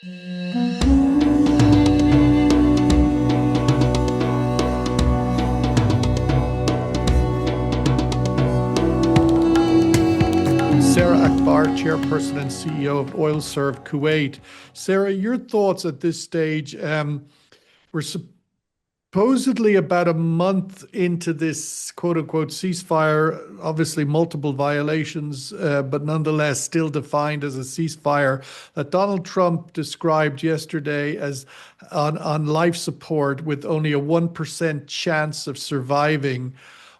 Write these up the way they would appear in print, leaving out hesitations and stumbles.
Sara Akbar, Chairperson and CEO of OiLSERV Kuwait. Sara, your thoughts at this stage? We're supposedly about a month into this quote-unquote ceasefire, obviously multiple violations, but nonetheless still defined as a ceasefire that Donald Trump described yesterday as on life support with only a 1% chance of surviving.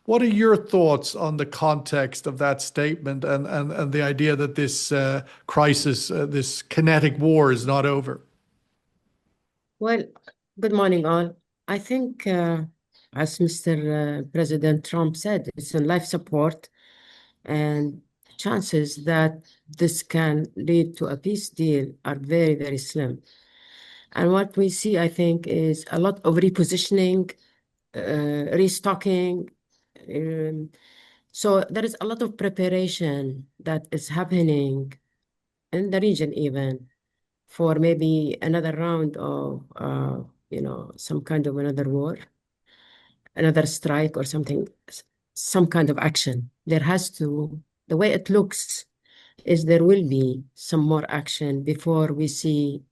What are your thoughts on the context of that statement and the idea that this crisis, this kinetic war is not over? Well, good morning, all. I think, as Mr. President Trump said, it's in life support, and chances that this can lead to a peace deal are very, very slim. And what we see, I think, is a lot of repositioning, restocking. So there is a lot of preparation that is happening in the region, even for maybe another round of, some kind of another war, another strike or something, some kind of action. The way it looks is there will be some more action before we see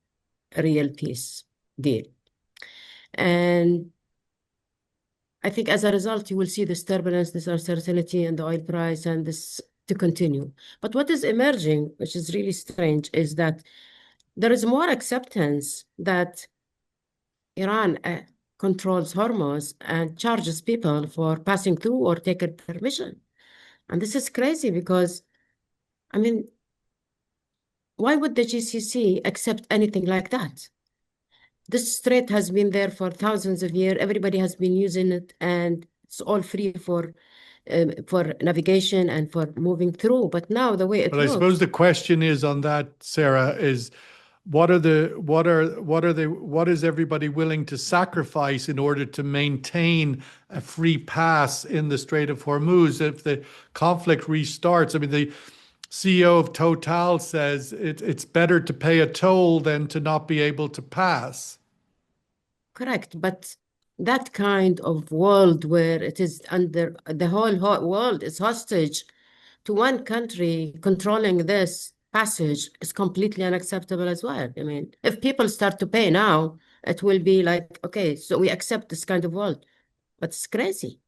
a real peace deal. And I think as a result, you will see this turbulence, this uncertainty in the oil price and this to continue. But what is emerging, which is really strange, is that there is more acceptance that Iran controls Hormuz and charges people for passing through or taking permission. And this is crazy because, I mean, why would the GCC accept anything like that? This strait has been there for thousands of years. Everybody has been using it, and it's all free for navigation and for moving through. But now the way it But I suppose the question is on that, Sara, is what is everybody willing to sacrifice in order to maintain a free pass in the Strait of Hormuz if the conflict restarts? I mean, the CEO of Total says it's better to pay a toll than to not be able to pass. Correct, but that kind of world where it is under the whole world is hostage to one country controlling this passage is completely unacceptable as well. I mean, if people start to pay now, it will be like, okay, so we accept this kind of world. But it's crazy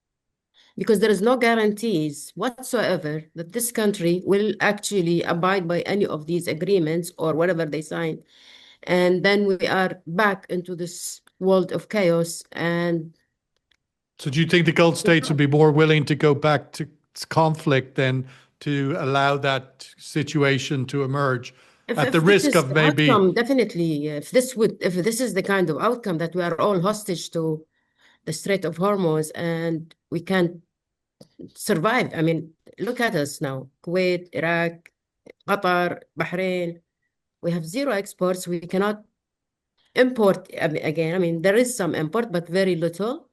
because there is no guarantees whatsoever that this country will actually abide by any of these agreements or whatever they signed. And then we are back into this world of chaos. And so do you think the Gulf states would be more willing to go back to conflict than to allow that situation to emerge at the risk of maybe outcome, definitely, if this is the kind of outcome that we are all hostage to the Strait of Hormuz and we can't survive. I mean, look at us now: Kuwait, Iraq, Qatar, Bahrain. We have zero exports. We cannot import again. I mean, there is some import, but very little.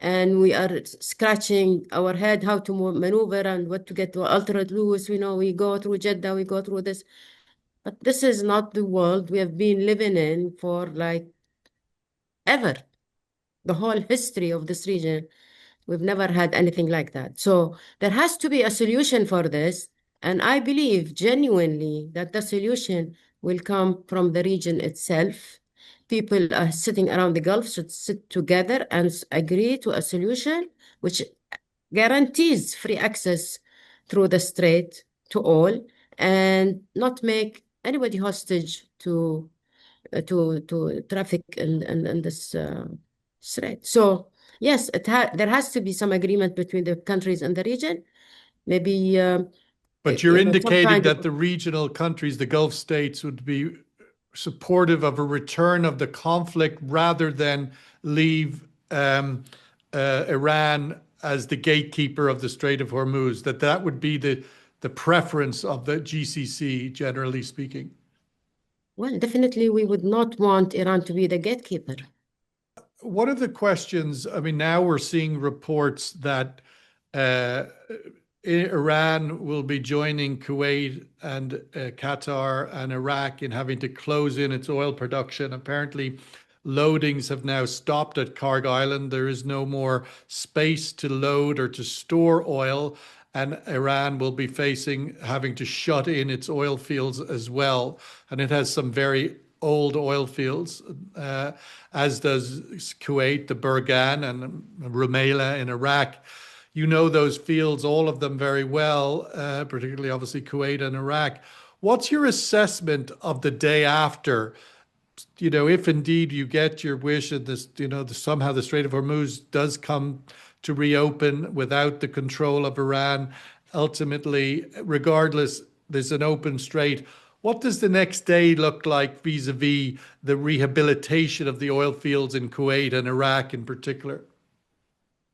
And we are scratching our head how to maneuver and what to get to alternate routes. We know we go through Jeddah, we go through this. But this is not the world we have been living in for like ever. The whole history of this region, we've never had anything like that. So there has to be a solution for this. And I believe genuinely that the solution will come from the region itself. People are sitting around the Gulf should sit together and agree to a solution which guarantees free access through the strait to all and not make anybody hostage to traffic in this strait. So yes, there has to be some agreement between the countries in the region. Maybe. But you're indicating that the regional countries, the Gulf states, would be supportive of a return of the conflict rather than leave Iran as the gatekeeper of the Strait of Hormuz, that would be the preference of the GCC, generally speaking. Well, definitely we would not want Iran to be the gatekeeper. One of the questions, I mean, now we're seeing reports that Iran will be joining Kuwait and Qatar and Iraq in having to close in its oil production. Apparently, loadings have now stopped at Karg Island. There is no more space to load or to store oil, and Iran will be facing having to shut in its oil fields as well. And it has some very old oil fields, as does Kuwait, the Burgan, and Rumaila in Iraq. You know those fields, all of them very well, particularly obviously Kuwait and Iraq. What's your assessment of the day after? If indeed you get your wish and this, somehow the Strait of Hormuz does come to reopen without the control of Iran, ultimately, regardless, there's an open strait. What does the next day look like vis-a-vis the rehabilitation of the oil fields in Kuwait and Iraq in particular?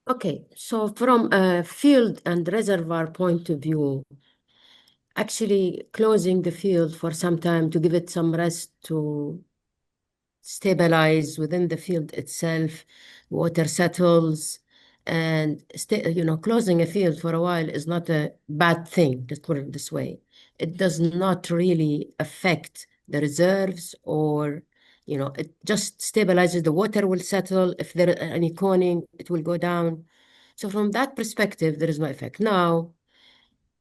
Okay, so from a field and reservoir point of view, actually closing the field for some time to give it some rest to stabilize within the field itself, water settles, and closing a field for a while is not a bad thing, let's put it this way. It does not really affect the reserves or, it just stabilizes. The water will settle. If there are any coning, it will go down. So from that perspective, there is no effect. Now,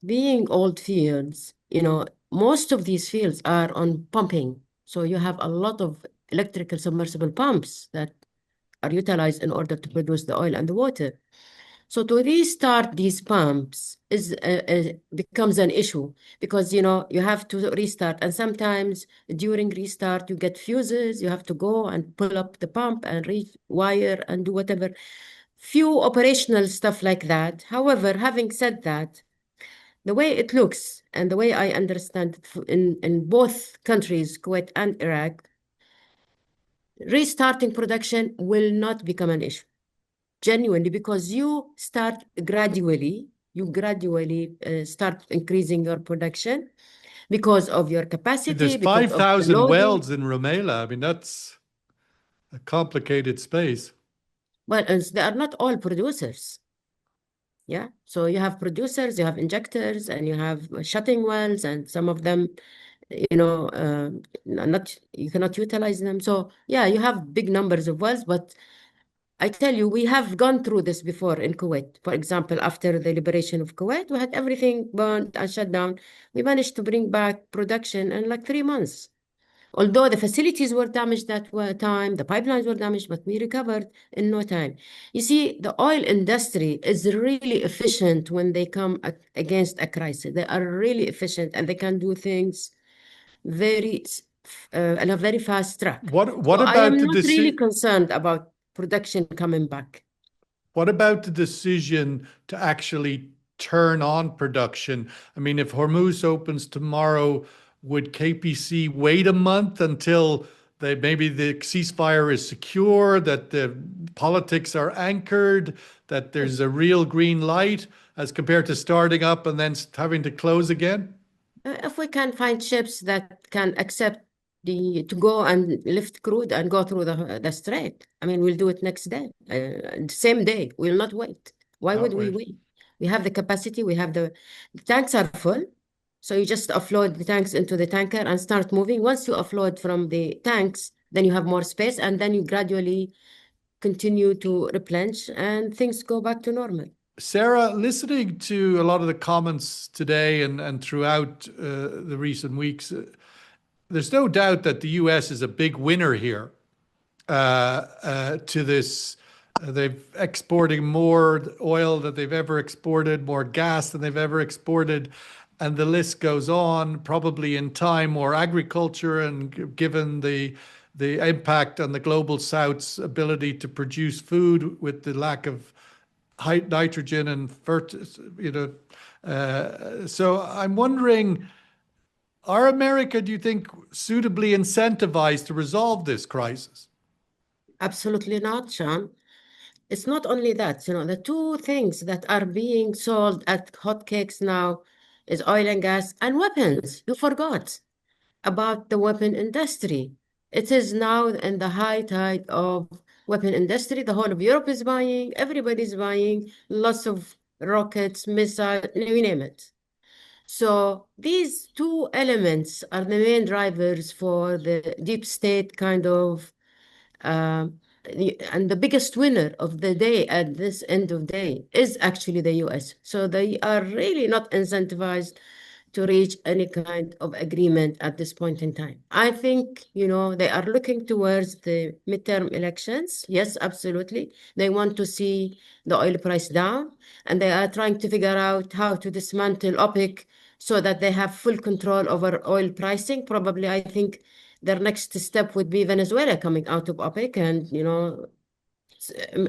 being old fields, most of these fields are on pumping. So you have a lot of electrical submersible pumps that are utilized in order to produce the oil and the water. So to restart these pumps becomes an issue because you have to restart, and sometimes during restart you get fuses. You have to go and pull up the pump and rewire and do whatever. Few operational stuff like that. However, having said that, the way it looks and the way I understand it in both countries, Kuwait and Iraq, restarting production will not become an issue, genuinely, because you gradually start increasing your production because of your There's capacity, because of the 5,000 loading. wells in Rumaila. I mean, that's a complicated space. Well, and they are not all producers. Yeah. So you have producers, you have injectors, and you have shutting wells, and some of them, not you cannot utilize them. So yeah, you have big numbers of wells, but I tell you, we have gone through this before in Kuwait. For example, after the liberation of Kuwait, we had everything burned and shut down. We managed to bring back production in like 3 months. Although the facilities were damaged that time, the pipelines were damaged, but we recovered in no time. You see, the oil industry is really efficient when they come against a crisis. They are really efficient and they can do things very in a very fast track. What So I about am the not really deci- concerned about production coming back. what about the decision to actually turn on production? I mean, if Hormuz opens tomorrow, would KPC wait a month until maybe the ceasefire is secure, that the politics are anchored, that there's a real green light, as compared to starting up and then having to close again? If we can find ships that can accept to go and lift crude and go through the strait, I mean, we'll do it next day, same day. We'll not wait. Why would Not we wait. wait? We have the capacity. We have the tanks are full, so you just offload the tanks into the tanker and start moving. Once you offload from the tanks, then you have more space, and then you gradually continue to replenish, and things go back to normal. Sara, listening to a lot of the comments today and throughout the recent weeks, there's no doubt that the US is a big winner here to this. They've exporting more oil than they've ever exported, more gas than they've ever exported, and the list goes on. Probably in time, more agriculture, and given the impact on the global South's ability to produce food with the lack of high nitrogen and so I'm wondering, are America, do you think, suitably incentivized to resolve this crisis? Absolutely not, Sean. It's not only that, the two things that are being sold at hotcakes now is oil and gas and weapons. You forgot about the weapon industry. It is now in the high tide of weapon industry. The whole of Europe is buying, everybody's buying lots of rockets, missiles, you name it. So these two elements are the main drivers for the deep state kind of, and the biggest winner of the day at this end of day is actually the US. So they are really not incentivized to reach any kind of agreement at this point in time. I think, they are looking towards the midterm elections. Yes, absolutely. They want to see the oil price down, and they are trying to figure out how to dismantle OPEC so that they have full control over oil pricing. Probably, I think their next step would be Venezuela coming out of OPEC and,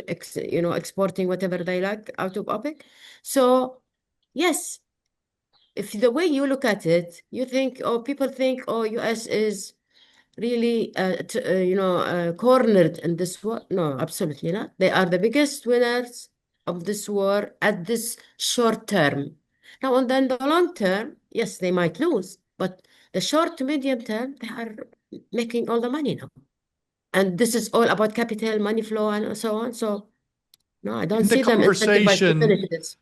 exporting whatever they like out of OPEC. So, yes, if the way you look at it, you think, oh, people think, oh, US is really, cornered in this war. No, absolutely not. They are the biggest winners of this war at this short term. Now, and then the long term, yes, they might lose, but the short to medium term, they are making all the money now. And this is all about capital, money flow, and so on. So, no, I don't In the see them incentivized to conversation, finish this.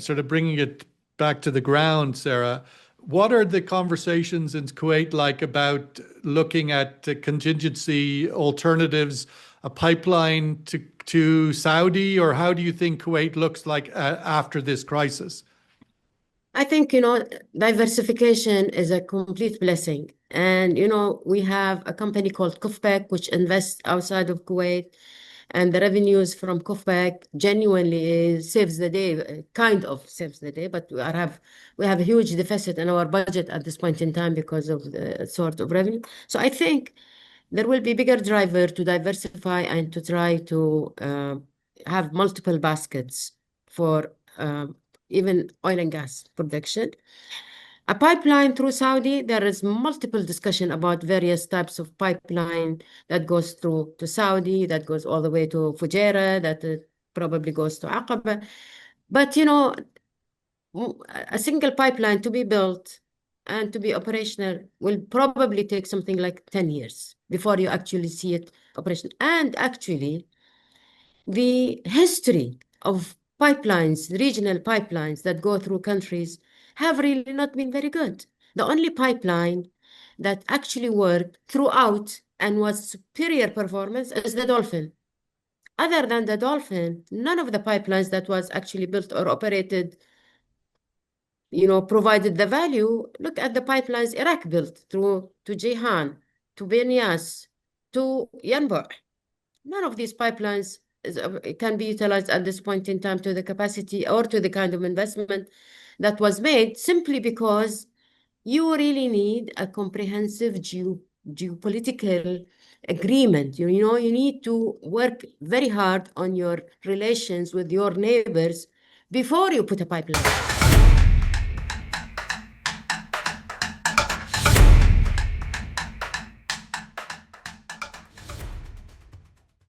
sort of bringing it back to the ground, Sarah, what are the conversations in Kuwait like about looking at contingency alternatives, a pipeline to Saudi, or how do you think Kuwait looks like after this crisis? I think, diversification is a complete blessing. And, we have a company called Kufbek, which invests outside of Kuwait. And the revenues from Kufbek genuinely saves the day, kind of saves the day, but we have a huge deficit in our budget at this point in time because of the sort of revenue. So I think there will be bigger driver to diversify and to try to have multiple baskets for even oil and gas production. A pipeline through Saudi, there is multiple discussion about various types of pipeline that goes through to Saudi, that goes all the way to Fujairah, that probably goes to Aqaba. But, a single pipeline to be built and to be operational will probably take something like 10 years before you actually see it operational. And actually, the history of pipelines, regional pipelines that go through countries have really not been very good. The only pipeline that actually worked throughout and was superior performance is the Dolphin. Other than the Dolphin, none of the pipelines that was actually built or operated, provided the value. Look at the pipelines Iraq built through to Jihan, to Benyas, to Yanbu. None of these pipelines can be utilized at this point in time to the capacity or to the kind of investment that was made, simply because you really need a comprehensive geopolitical agreement. You need to work very hard on your relations with your neighbors before you put a pipeline.